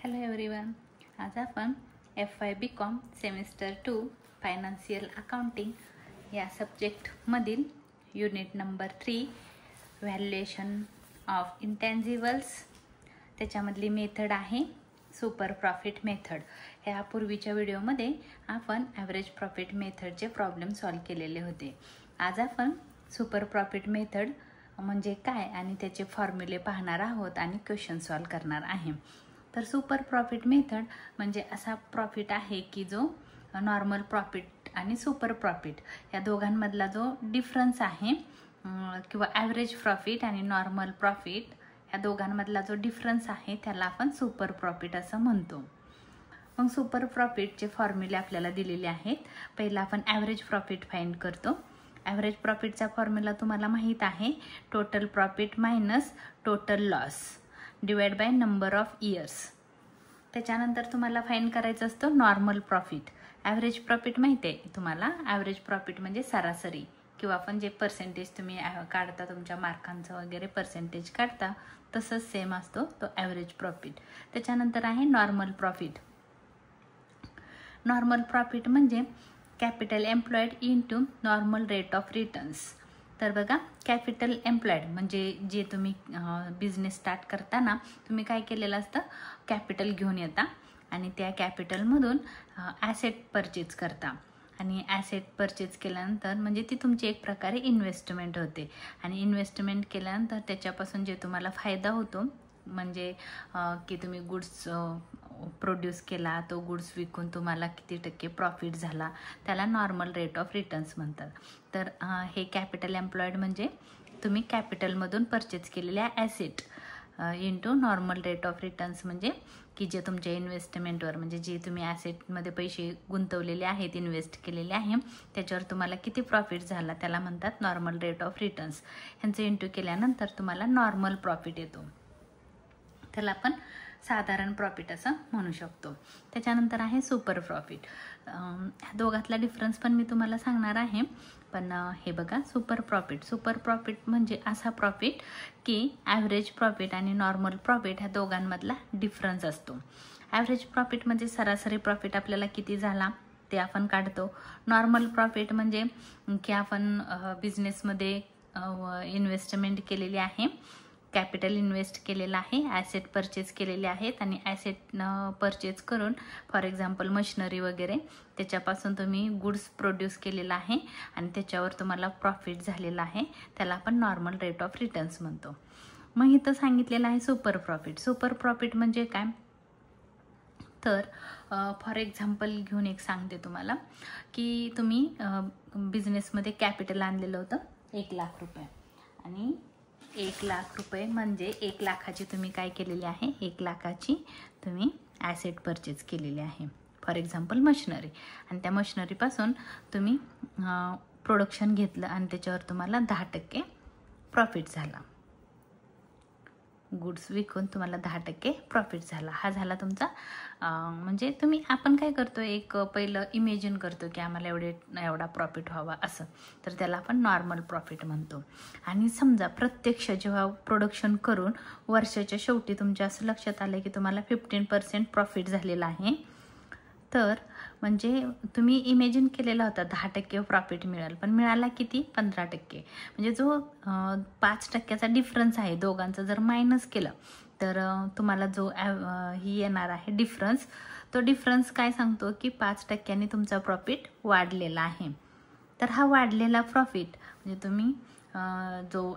Hello everyone. आज आपण FY BCom semester 2 financial accounting या सब्जेक्टमधील unit number 3 valuation of intangibles त्याच्यामधली मेथड आहे सुपर प्रॉफिट मेथड. यापूर्वीच्या व्हिडिओमध्ये आपण ॲव्हरेज प्रॉफिट मेथडचे प्रॉब्लेम सॉल्व केलेले होते. आज आपण सुपर प्रॉफिट मेथड म्हणजे काय आणि त्याचे फॉर्म्युले पाहणार आहोत आणि क्वेश्चन सॉल्व करणार आहे. तर सुपर प्रॉफिट मेथड म्हणजे असा प्रॉफिट आहे की जो नॉर्मल प्रॉफिट आणि सुपर प्रॉफिट या दोघांमधला जो डिफरन्स आहे किंवा ॲव्हरेज प्रॉफिट आणि नॉर्मल प्रॉफिट या दोघांमधला जो डिफरन्स आहे त्याला आपण सुपर प्रॉफिट असं म्हणतो. मग सुपर प्रॉफिटचे फॉर्म्युले आपल्याला दिलेले आहेत. पहिला आपण ॲव्हरेज प्रॉफिट फाइंड करतो. ॲव्हरेज प्रॉफिटचा फॉर्म्युला तुम्हाला माहीत आहे, total profit minus total loss divide by number of years. त्याच्यानंतर तुम्हाला फाइंड करायचं असतं नॉर्मल प्रॉफिट. ॲव्हरेज प्रॉफिट माहिती आहे तुम्हाला. ॲव्हरेज प्रॉफिट म्हणजे सरासरी किंवा आपण जे पर्सेंटेज तुम्ही काढता तुमच्या मार्कांचं वगैरे पर्सेंटेज काढता तसंच सेम असतो तो ॲव्हरेज प्रॉफिट. त्याच्यानंतर आहे नॉर्मल प्रॉफिट. नॉर्मल प्रॉफिट म्हणजे capital employed into normal rate of returns. तर बघा, कॅपिटल एम्प्लॉयड म्हणजे जे तुम्ही बिझनेस स्टार्ट करताना तुम्ही काय केलेलं असतं, कॅपिटल घेऊन येता आणि त्या कॅपिटलमधून ॲसेट परचेज करता आणि ॲसेट परचेज केल्यानंतर म्हणजे ती तुमची एक प्रकारे इन्व्हेस्टमेंट होते आणि इन्व्हेस्टमेंट केल्यानंतर त्याच्यापासून जे तुम्हाला फायदा होतो म्हणजे की तुम्ही गुड्स प्रोड्यूस केला, तो गुड्स विकून तुम्हाला किती टक्के प्रॉफिट झाला त्याला नॉर्मल रेट ऑफ रिटर्न्स म्हणतात. तर हे कॅपिटल एम्प्लॉयड म्हणजे तुम्ही कॅपिटलमधून परचेज केलेल्या asset into normal rate of returns म्हणजे की जे तुमच्या इन्व्हेस्टमेंटवर म्हणजे जे तुम्ही ॲसेटमध्ये पैसे गुंतवलेले आहेत, इन्व्हेस्ट केलेले आहे त्याच्यावर तुम्हाला किती प्रॉफिट झाला त्याला म्हणतात नॉर्मल रेट ऑफ रिटर्न्स. ह्यांचं इंटू केल्यानंतर तुम्हाला नॉर्मल प्रॉफिट येतो. त्याला आपण साधारण प्रॉफिट असं म्हणू शकतो. त्याच्यानंतर आहे सुपर प्रॉफिट. दोघातला डिफरन्स पण मी तुम्हाला सांगणार आहे. पण हे बघा, सुपर प्रॉफिट म्हणजे असा प्रॉफिट की ॲव्हरेज प्रॉफिट आणि नॉर्मल प्रॉफिट ह्या दोघांमधला डिफरन्स असतो. ॲव्हरेज प्रॉफिट म्हणजे सरासरी प्रॉफिट आपल्याला किती झाला ते आपण काढतो. नॉर्मल प्रॉफिट म्हणजे की आपण बिझनेसमध्ये इन्व्हेस्टमेंट केलेली आहे, कॅपिटल इन्व्हेस्ट केलेलं आहे, ॲसेट परचेज केलेले आहेत आणि ॲसेट परचेज करून फॉर एक्झाम्पल मशिनरी वगैरे त्याच्यापासून तुम्ही गुड्स प्रोड्यूस केलेला आहे आणि त्याच्यावर तुम्हाला प्रॉफिट झालेला आहे त्याला आपण नॉर्मल रेट ऑफ रिटर्न्स म्हणतो. मग इथं सांगितलेलं आहे सुपर प्रॉफिट. सुपर प्रॉफिट म्हणजे काय, तर फॉर एक्झाम्पल घेऊन एक सांगते तुम्हाला की तुम्ही बिझनेसमध्ये कॅपिटल आणलेलं होतं 1 लाख रुपये आणि 1 लाख रुपये म्हणजे 1 लाखाची तुम्ही काय केलेली आहे, 1 लाखाची तुम्ही ॲसेट परचेज केलेली आहे फॉर एक्झाम्पल मशिनरी आणि त्या मशिनरीपासून तुम्ही प्रोडक्शन घेतलं आणि त्याच्यावर तुम्हाला 10% प्रॉफिट झाला. गुड्स विकून तुम्हाला 10% प्रॉफिट झाला. हा झाला तुमचा म्हणजे आपण काय करतो, एक पहिलं इमेजिन करतो की आम्हाला एवढा प्रॉफिट व्हावा असं, तर त्याला आपण नॉर्मल प्रॉफिट म्हणतो. आणि समजा प्रत्यक्ष जेव्हा प्रोडक्शन करून वर्षाच्या शेवटी तुमच्या असं लक्षात आलं की तुम्हाला 15% प्रॉफिट झालेला आहे, तर म्हणजे तुम्ही इमेजिन केलेला होता 10% प्रॉफिट मिळेल पण मिळाला किती, 15%. म्हणजे जो 5% डिफरन्स आहे दोघांचं जर मायनस केलं तर तुम्हाला जो ही येणार आहे डिफरन्स, तो डिफरन्स काय सांगतो की 5% तुमचा प्रॉफिट वाढलेला आहे. तर हा वाढलेला प्रॉफिट म्हणजे तुम्ही जो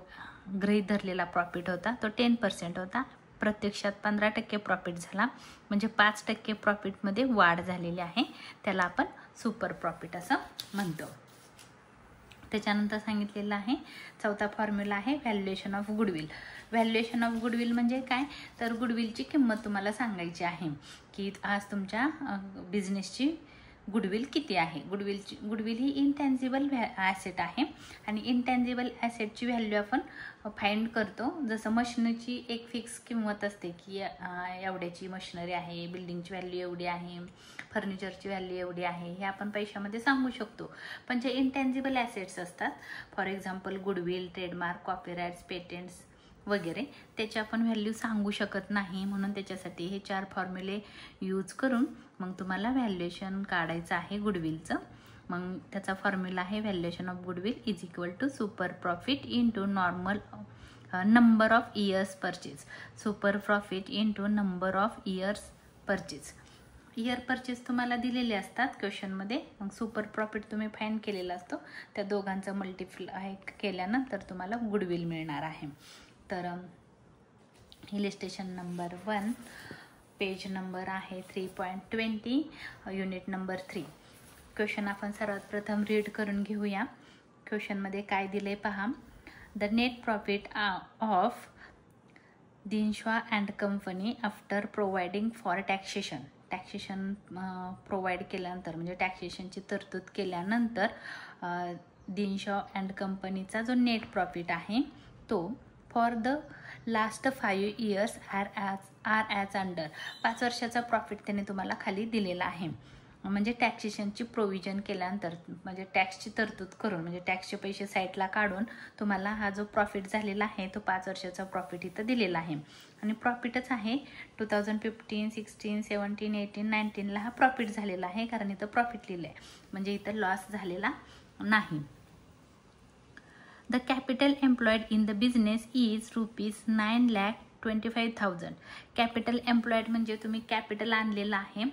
गृहीत धरलेला प्रॉफिट होता तो 10% होता, प्रत्यक्षात 15% प्रॉफिट झाला म्हणजे 5% प्रॉफिटमध्ये वाढ झालेली आहे, त्याला आपण सुपर प्रॉफिट असं म्हणतो. त्याच्यानंतर सांगितलेलं आहे चौथा फॉर्म्युला आहे valuation of goodwill. Valuation of goodwill म्हणजे काय, तर गुडविलची किंमत तुम्हाला सांगायची आहे की आज तुमच्या बिझनेसची गुडविल किती आहे. गुडविल ही इनटॅन्जिबल ॲसेट आहे आणि इनटॅन्जिबल ॲसेटची व्हॅल्यू आपण फाइंड करतो. जसं मशिनरीची एक फिक्स किंमत असते की एवढ्याची मशिनरी आहे, बिल्डिंगची व्हॅल्यू एवढी आहे, फर्निचरची व्हॅल्यू एवढी आहे, हे आपण पैशामध्ये सांगू शकतो. पण जे इनटॅन्जिबल ॲसेट्स असतात for example goodwill, trademark, copyrights, patents वगैरे त्याची आपण व्हॅल्यू सांगू शकत नाही, म्हणून त्याच्यासाठी हे 4 फॉर्म्युले यूज करून मग तुम्हाला व्हॅल्युएशन काढायचं आहे गुडविलचं. मग त्याचा फॉर्म्युला आहे valuation of goodwill is equal to super profit into normal number of years purchase. Super profit into number of years purchase. Year purchase तुम्हाला दिलेले असतात क्वेश्चनमध्ये, मग सुपर प्रॉफिट तुम्ही फाइंड केलेला असतो, त्या दोघांचं मल्टिप्लाय केल्यानंतर तुम्हाला गुडविल मिळणार आहे. तर इलिस्ट्रेशन नंबर 1 पेज नंबर आहे 3.20 युनिट नंबर 3. क्वेश्चन आपण सर्वात प्रथम रीड करून घेऊया. क्वेश्चनमध्ये काय दिले पहा. The net profit of Dinshaw and company after providing for taxation. Taxation provide केल्यानंतर म्हणजे टॅक्सेशनची तरतूद केल्यानंतर दिनशॉ अँड कंपनीचा जो नेट प्रॉफिट आहे तो for the last 5 years are as under. 5 वर्षाचा प्रॉफिट त्याने तुम्हाला खाली दिलेला आहे. म्हणजे टॅक्सेशनची प्रोव्हिजन केल्यानंतर म्हणजे टॅक्सची तरतूद करून म्हणजे टॅक्सचे पैसे साईडला काढून तुम्हाला हा जो प्रॉफिट झालेला आहे तो 5 वर्षाचा प्रॉफिट इथं दिलेला आहे. आणि प्रॉफिटच आहे 2015, 16, 17, 18, 19ला हा प्रॉफिट झालेला आहे, कारण इथं प्रॉफिट लिहिलं आहे, म्हणजे इथं लॉस झालेला नाही. The capital employed in the business is ₹9,25,000. Capital employed म्हणजे तुम्ही कॅपिटल आणलेलं आहे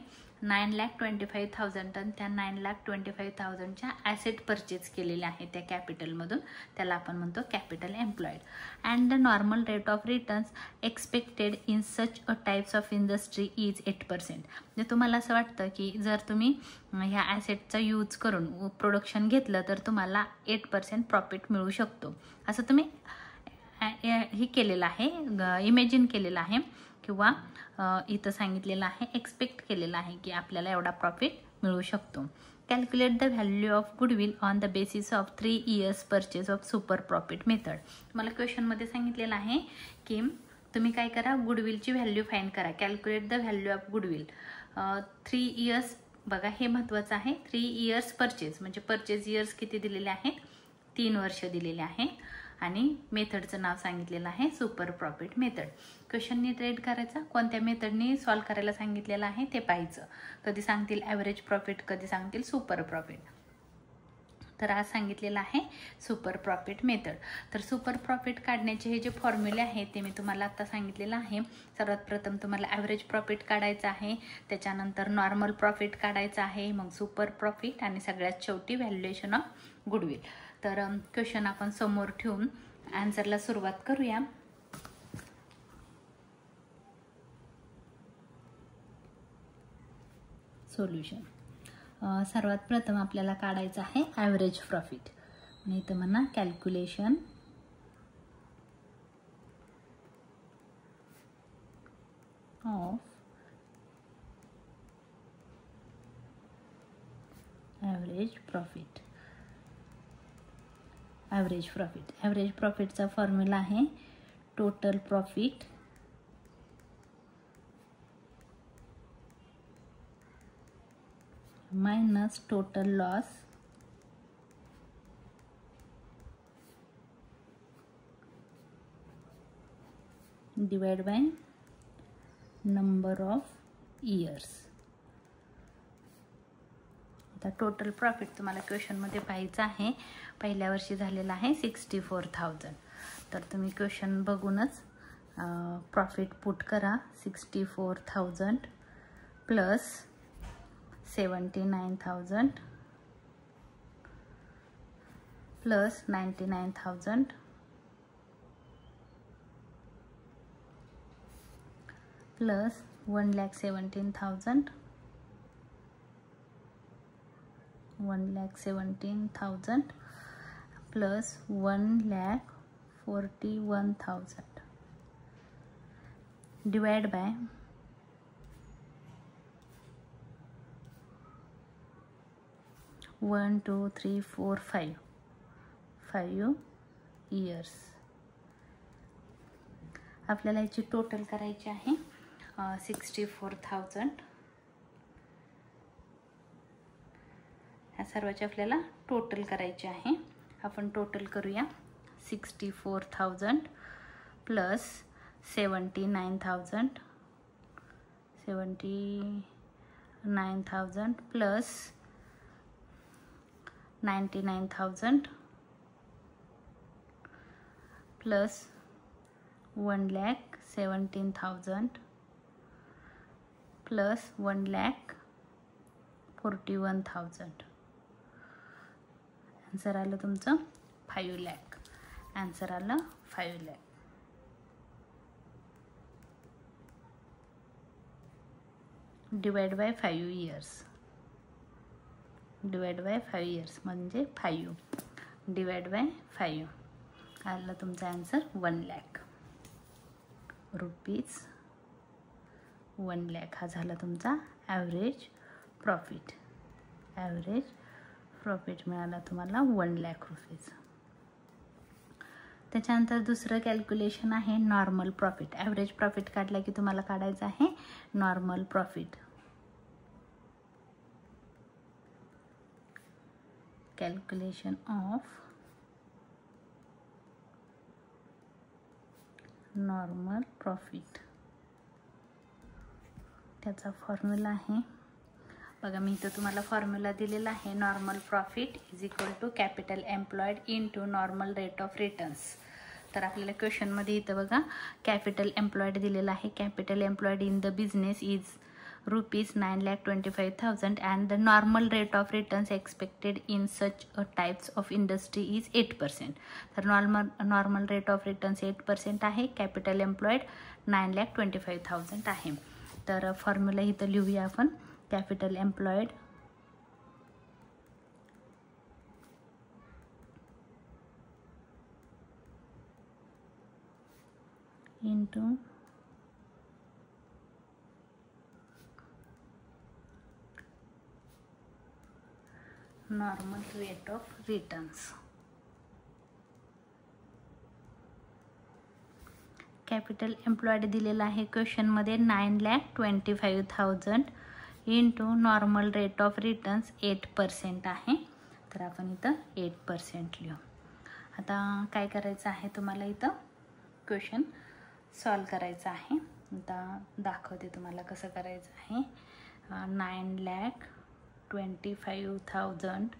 9,25,000 आणि त्या 9,25,000च्या ॲसेट परचेस केलेल्या आहेत त्या कॅपिटलमधून, त्याला आपण म्हणतो capital employed. And the normal rate of returns expected in such a types of industry is 8%. म्हणजे तुम्हाला असं वाटतं की जर तुम्ही ह्या ॲसेटचा यूज करून प्रोडक्शन घेतलं तर तुम्हाला 8% प्रॉफिट मिळू शकतो, असं तुम्ही हे केलेलं आहे, इमॅजिन केलेलं आहे किंवा इथं सांगितलेलं आहे, एक्सपेक्ट केलेलं आहे की आपल्याला एवढा प्रॉफिट मिळू शकतो. Calculate the value of goodwill on the basis of 3 years purchase of super profit method. मला क्वेश्चनमध्ये सांगितलेलं आहे की तुम्ही काय करा, गुडविलची व्हॅल्यू फाइंड करा. Calculate the value of goodwill 3 years. बघा हे महत्त्वाचं आहे. 3 इयर्स परचेस म्हणजे परचेस इयर्स किती दिलेले आहेत, 3 वर्ष दिलेले आहेत. आणि मेथडचं नाव सांगितलेलं आहे सुपर प्रॉफिट मेथड. क्वेश्चननी ट्रेड करायचा, कोणत्या मेथडनी सॉल्व करायला सांगितलेलं आहे ते पाहायचं. कधी सांगतील ॲव्हरेज प्रॉफिट, कधी सांगतील सुपर प्रॉफिट. तर आज सांगितलेलं आहे सुपर प्रॉफिट मेथड. तर सुपर प्रॉफिट काढण्याचे हे जे फॉर्म्युले आहेत ते मी तुम्हाला आता सांगितलेलं आहे. सर्वात प्रथम तुम्हाला ॲव्हरेज प्रॉफिट काढायचं आहे, त्याच्यानंतर नॉर्मल प्रॉफिट काढायचं आहे, मग सुपर प्रॉफिट आणि सगळ्यात शेवटी व्हॅल्युएशन ऑफ गुडविल. तर क्वेश्चन आपण समोर ठेवून आन्सरला सुरुवात करूया. सोल्युशन. सर्वात प्रथम आपल्याला काढायचं आहे ॲव्हरेज प्रॉफिट. आणि इथं म्हणा calculation of average profit. Average profit. Average प्रॉफिटचा फॉर्म्युला आहे total profit minus total loss divide by number of years. आता टोटल प्रॉफिट तुम्हाला क्वेश्चनमध्ये पाहायचं आहे. पहिल्या वर्षी झालेला आहे 64,000. तर तुम्ही क्वेश्चन बघूनच प्रॉफिट पुट करा. 64,000 plus 79,000 plus 99,000 plus 1,17,000 1,17,000 plus 1,41,000 divide by 1 2 3 4 5 years. आपल्याला याची टोटल करायची आहे 64,000. ह्या सर्वांची आपल्याला टोटल करायची आहे. आपण टोटल करूया. 64,000 plus 79,000 plus 99,000 plus 1,17,000 plus 1,41,000. Answer आलं तुमचं 5 लाख. आन्सर आलं 5 lakh. Divide by 5 years. Divide by 5 years म्हणजे 5 डिवाइड बाय 5 आलं तुमचा आन्सर 1 लाख रुपीज. 1 लाख हा झाला तुमचा ॲव्हरेज प्रॉफिट. ॲव्हरेज प्रॉफिट मिळाला तुम्हाला 1 लाख रुपीज. त्याच्यानंतर दुसरं कॅल्क्युलेशन आहे नॉर्मल प्रॉफिट. ॲव्हरेज प्रॉफिट काढला की तुम्हाला काढायचं आहे normal profit. Calculation of normal profit. त्याचा फॉर्म्युला आहे बघा, मी इथं तुम्हाला फॉर्म्युला दिलेला आहे. Normal profit is equal to capital employed into normal rate of returns. तर आपल्याला क्वेश्चनमध्ये इथं बघा कॅपिटल एम्प्लॉयड दिलेला आहे. Capital employed in the business is ₹9,25,000 and the normal rate of returns expected in such a types of industry is 8%. तर normal rate of returns 8% आहे. Capital employed 9,25,000 आहे. तर फॉर्म्युला इथं लिहूया आपण. Capital employed into normal rate of returns. Capital employed दिलेला आहे क्वेश्चनमध्ये 9,25,000 into normal rate of returns 8% आहे. तर आपण इथं 8% लिहू. आता काय करायचं आहे तुम्हाला इथं क्वेश्चन सॉल्व करायचं आहे. आता दाखवते तुम्हाला कसं करायचं आहे. 9,25,000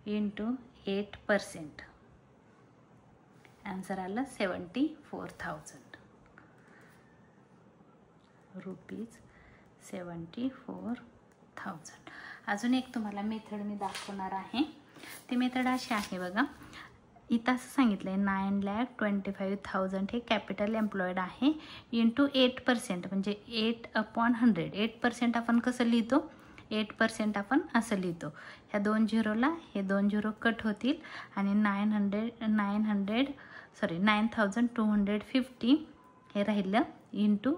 इंटू 8%. आन्सर आलं 74,000 रुपीज. 74,000. अजून एक तुम्हाला मेथड मी दाखवणार आहे. ती मेथड अशी आहे बघा. इथं असं सांगितलं आहे 9,25,000 हे कॅपिटल एम्प्लॉयड आहे इंटू 8% म्हणजे 8/100. 8% आपण कसं लिहितो, 8% आपण असं लिहितो. ह्या 2 झिरोला हे 2 झिरो कट होतील आणि 9,250 हे राहिलं इंटू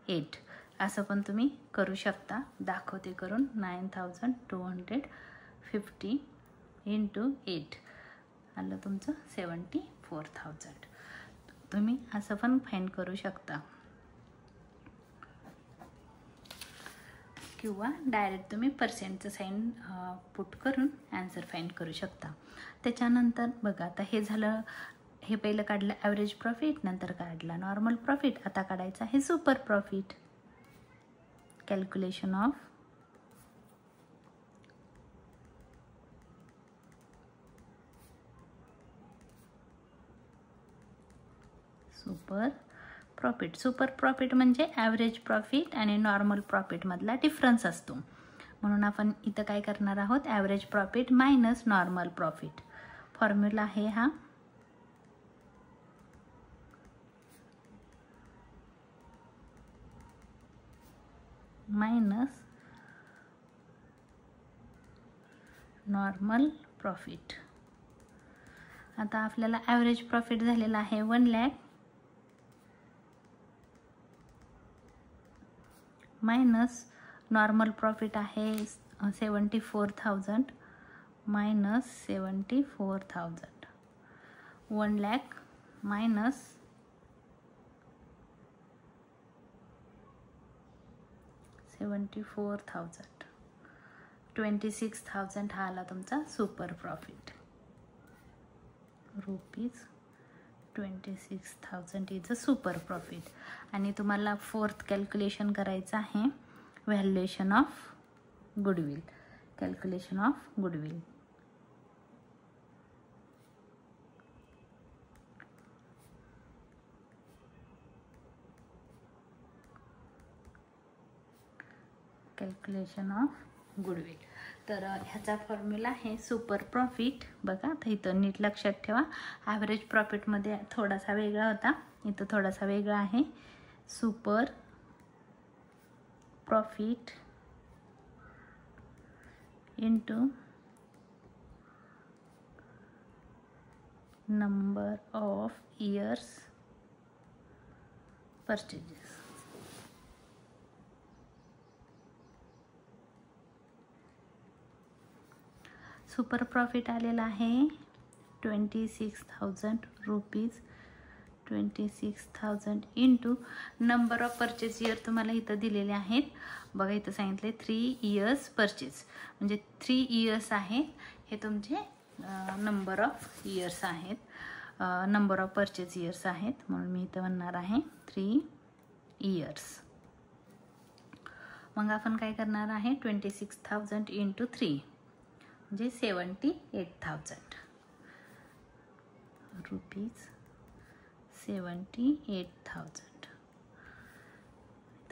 8 असं पण तुम्ही करू शकता. दाखवते करून. 9,250 इंटू 8 आलं तुमचं 74,000. तुम्ही असं पण फाइंड करू शकता किंवा डायरेक्ट तुम्ही पर्सेंटचं साईन पुट करून आन्सर फाइंड करू शकता. त्याच्यानंतर बघा आता हे झालं. हे पहिलं काढलं ॲव्हरेज प्रॉफिट, नंतर काढला नॉर्मल प्रॉफिट. आता काढायचं आहे super profit. Calculation of super profit. Super profit म्हणजे ॲव्हरेज प्रॉफिट आणि नॉर्मल प्रॉफिटमधला डिफरन्स असतो. म्हणून आपण इथं काय करणार आहोत, average profit minus normal profit. Formula आहे हा मायनस नॉर्मल प्रॉफिट. आता आपल्याला ॲव्हरेज प्रॉफिट झालेला आहे 1 लाख मायनस नॉर्मल प्रॉफिट आहे 74,000 मायनस 74,000. 1 लाख मायनस 74,000. 26,000 हा आला तुमचा super profit rupees 26,000 is a super profit. आणि तुम्हाला फोर्थ कॅल्क्युलेशन करायचं आहे, valuation of goodwill. Calculation of goodwill. Calculation of goodwill. तर ह्याचा फॉर्म्युला आहे सुपर प्रॉफिट. बघा तर इथं नीट लक्षात ठेवा, ॲव्हरेज प्रॉफिटमध्ये थोडासा वेगळा होता, इथं थोडासा वेगळा आहे. Super profit into number of years purchases. Super profit आलेला आहे 26,000 rupees. 26,000 into number of purchase year तुम्हाला इथं दिलेले आहेत. बघा इथं सांगितले 3 इयर्स परचेस, म्हणजे 3 इयर्स आहेत हे तुमचे नंबर ऑफ इयर्स आहेत, नंबर ऑफ परचेस इयर्स आहेत, म्हणून मी इथं म्हणणार आहे 3 इयर्स. मग आपण काय करणार आहे, 26,000 इंटू 3 म्हणजे 78,000 रुपीज. 78,000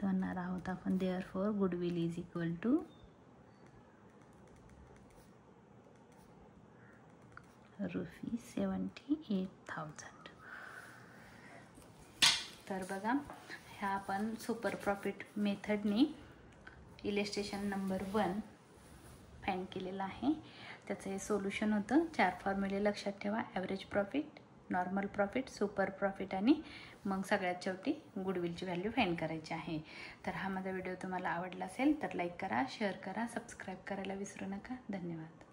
म्हणणार आहोत आपण. Therefore goodwill is equal to ₹78,000. तर बघा ह्या आपण सुपर प्रॉफिट मेथडने इलिस्ट्रेशन नंबर 1 फाइंड केलेला आहे. त्याचं हे सोल्युशन होतं. 4 फॉर्म्युले लक्षात ठेवा, average profit, normal profit, super profit आणि मग सगळ्यात शेवटी गुडविलची व्हॅल्यू फाइंड करायची आहे. तर हा माझा व्हिडिओ तुम्हाला आवडला असेल तर लाईक करा, शेअर करा, सबस्क्राईब करायला विसरू नका. धन्यवाद.